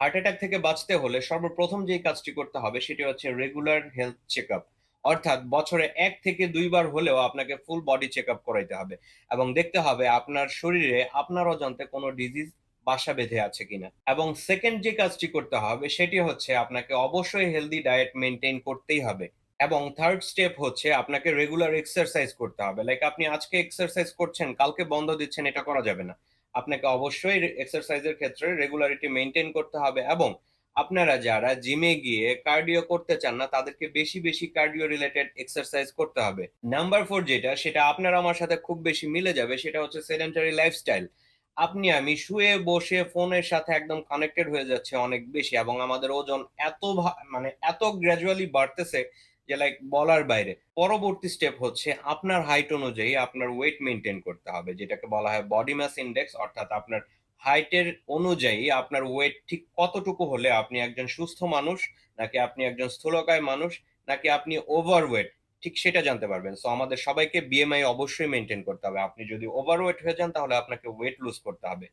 Heart attack থেকে বাঁচতে হলে সর্বপ্রথম যেই কাজটি করতে হবে সেটি হচ্ছে রেগুলার হেলথ চেকআপ। অর্থাৎ বছরে ১ থেকে ২ বার হলেও আপনাকে ফুল বডি চেকআপ করাইতে হবে এবং দেখতে হবে আপনার শরীরে আপনার অজান্তে কোনো ডিজিজ বাসা বেঁধে আছে কিনা। এবং সেকেন্ড যে কাজটি করতে হবে সেটি হচ্ছে আপনাকে অবশ্যই হেলথি ডায়েট মেইনটেইন করতেই হবে। এবং থার্ড স্টেপ হচ্ছে আপনাকে রেগুলার এক্সারসাইজ করতে হবে। লাইক আপনি আজকে এক্সারসাইজ করছেন, কালকে বন্ধ দিচ্ছেন, এটা করা যাবে না। আপনাকে অবশ্যই এক্সারসাইজের ক্ষেত্রে রেগুলারিটি মেইনটেইন করতে হবে এবং আপনারা যারা জিমে গিয়ে কার্ডিও করতে চান না তাদেরকে বেশি, বেশি কার্ডিও রিলেটেড এক্সারসাইজ করতে হবে। নাম্বার 4 যেটা সেটা আপনার আমার সাথে খুব বেশি মিলে যাবে সেটা হচ্ছে সেডেন্টারি লাইফস্টাইল। আপনি আমি শুয়ে বসে ফোনের সাথে একদম কানেক্টেড হয়ে যাচ্ছে অনেক বেশি এবং আমাদের ওজন এত মানে এত গ্র্যাজুয়ালি বাড়তেছে যে লাইক বলার বাইরে। পরবর্তী স্টেপ হচ্ছে আপনার হাইট অনুযায়ী আপনার ওয়েট মেইনটেইন করতে হবে। যেটাকে বলা হয় বডি মাস ইনডেক্স, অর্থাৎ আপনার হাইটের অনুযায়ী আপনার ওয়েট ঠিক কতটুকু হলে আপনি একজন সুস্থ মানুষ, নাকি আপনি একজন স্থূলকায় মানুষ, নাকি আপনি ওভারওয়েট, ঠিক সেটা জানতে পারবেন। সো আমাদের সবাইকে বিএমআই অবশ্যই মেইনটেইন করতে হবে। আপনি যদি ওভারওয়েট হয়ে যান তাহলে আপনাকে ওয়েট লুজ করতে হবে।